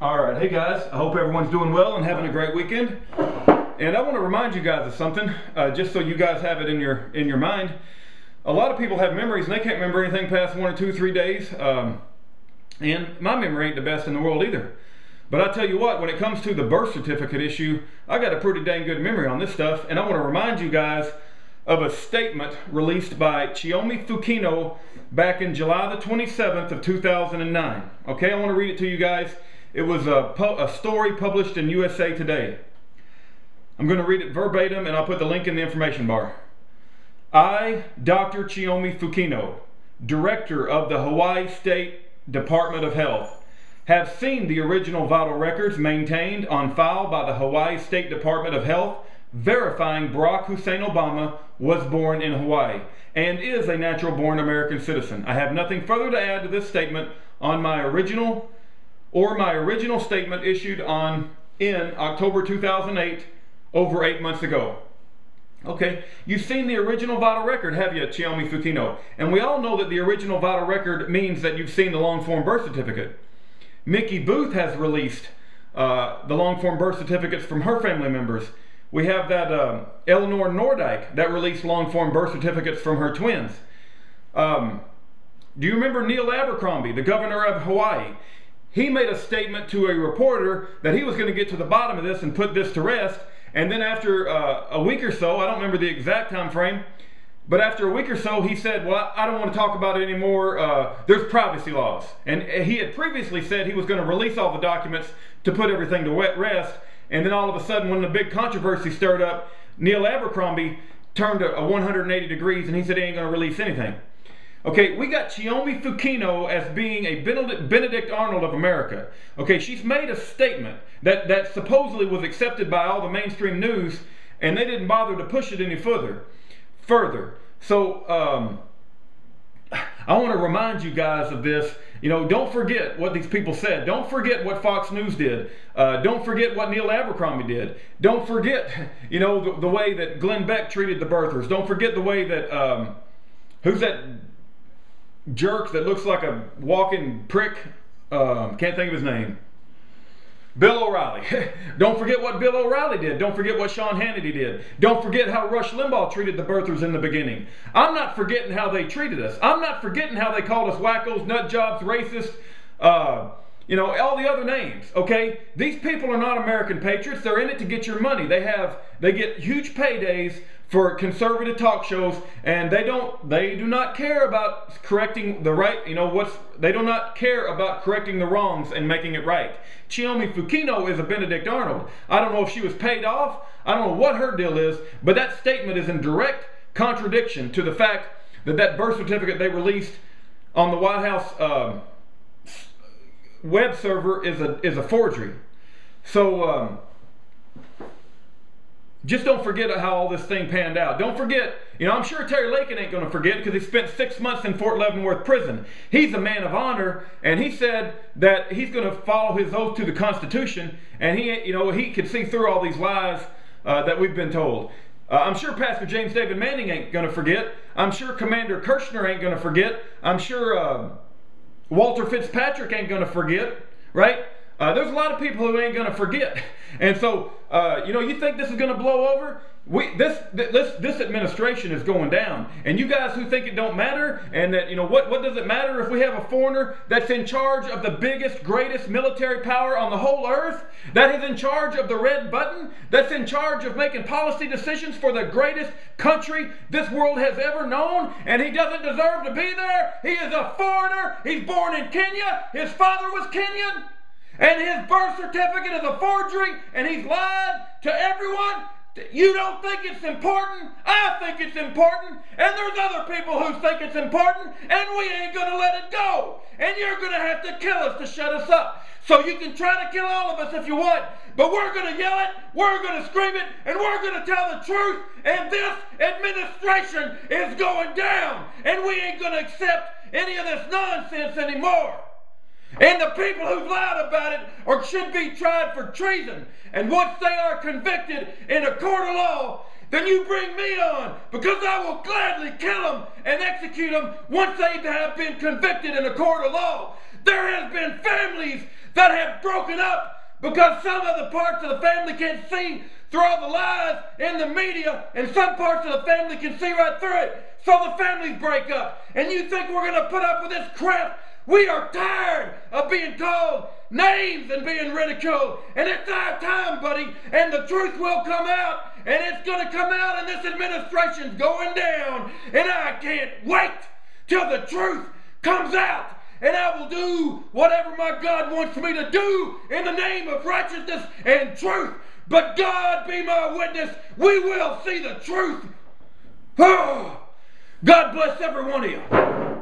All right, hey guys, I hope everyone's doing well and having a great weekend. And I want to remind you guys of something, just so you guys have it in your mind. A lot of people have memories and they can't remember anything past 1 or 2 or 3 days. And my memory ain't the best in the world either. But I tell you what, when it comes to the birth certificate issue, I got a pretty dang good memory on this stuff. And I want to remind you guys of a statement released by Chiyomi Fukino back in July the 27th of 2009. Okay, I want to read it to you guys. It was a story published in USA Today. I'm going to read it verbatim and I'll put the link in the information bar. I, Dr. Chiyomi Fukino, Director of the Hawaii State Department of Health, have seen the original vital records maintained on file by the Hawaii State Department of Health verifying Barack Hussein Obama was born in Hawaii and is a natural-born American citizen. I have nothing further to add to this statement on my original statement issued in October 2008, over 8 months ago. Okay, you've seen the original vital record, have you, Chiyomi Fukino? And we all know that the original vital record means that you've seen the long-form birth certificate. Mickey Booth has released the long-form birth certificates from her family members. We have that Eleanor Nordyke that released long-form birth certificates from her twins. Do you remember Neil Abercrombie, the governor of Hawaii? He made a statement to a reporter that he was going to get to the bottom of this and put this to rest. And then after a week or so, I don't remember the exact time frame, but after a week or so, he said, well, I don't want to talk about it anymore. There's privacy laws. And he had previously said he was going to release all the documents to put everything to rest. And then all of a sudden, when the big controversy stirred up, Neil Abercrombie turned a 180 degrees and he said he ain't going to release anything. Okay, we got Chiyomi Fukino as being a Benedict Arnold of America. Okay, she's made a statement that supposedly was accepted by all the mainstream news, and they didn't bother to push it any further. So, I want to remind you guys of this. You know, don't forget what these people said. Don't forget what Fox News did. Don't forget what Neil Abercrombie did. Don't forget, you know, the way that Glenn Beck treated the birthers. Don't forget the way that, who's that jerk that looks like a walking prick? Can't think of his name. Bill O'Reilly. Don't forget what Bill O'Reilly did. Don't forget what Sean Hannity did. Don't forget how Rush Limbaugh treated the birthers in the beginning. I'm not forgetting how they treated us. I'm not forgetting how they called us wackos, nut jobs, racist, you know, all the other names, okay? These people are not American patriots. They're in it to get your money. They get huge paydays for conservative talk shows, and they do not care about correcting the right, you know, they do not care about correcting the wrongs and making it right. Chiyomi Fukino is a Benedict Arnold. I don't know if she was paid off. I don't know what her deal is, but that statement is in direct contradiction to the fact that that birth certificate they released on the White House web server is a forgery. So just don't forget how all this thing panned out. Don't forget, you know, I'm sure Terry Lakin ain't going to forget because he spent 6 months in Fort Leavenworth prison. He's a man of honor, and he said that he's going to follow his oath to the Constitution, and he could see through all these lies that we've been told. I'm sure Pastor James David Manning ain't going to forget. I'm sure Commander Kirshner ain't going to forget. I'm sure Walter Fitzpatrick ain't going to forget, right? There's a lot of people who ain't going to forget. And so, you know, you think this is going to blow over? This administration is going down. And you guys who think it don't matter, and that, you know, what does it matter if we have a foreigner that's in charge of the biggest, greatest military power on the whole earth, that is in charge of the red button, that's in charge of making policy decisions for the greatest country this world has ever known, and he doesn't deserve to be there? He is a foreigner. He's born in Kenya. His father was Kenyan. And his birth certificate is a forgery, and he's lied to everyone. You don't think it's important? I think it's important, and there's other people who think it's important, and we ain't going to let it go. And you're going to have to kill us to shut us up. So you can try to kill all of us if you want, but we're going to yell it, we're going to scream it, and we're going to tell the truth, and this administration is going down, and we ain't going to accept any of this nonsense anymore. And the people who've lied about it should be tried for treason. And once they are convicted in a court of law, then you bring me on, because I will gladly kill them and execute them once they have been convicted in a court of law. There has been families that have broken up because some of the parts of the family can't see through all the lies in the media, and some parts of the family can see right through it. So the families break up. And you think we're going to put up with this crap? We are tired of being called names and being ridiculed. And it's our time, buddy. And the truth will come out. And it's going to come out, and this administration's going down. And I can't wait till the truth comes out. And I will do whatever my God wants me to do in the name of righteousness and truth. But God be my witness, we will see the truth. Oh, God bless every one of you.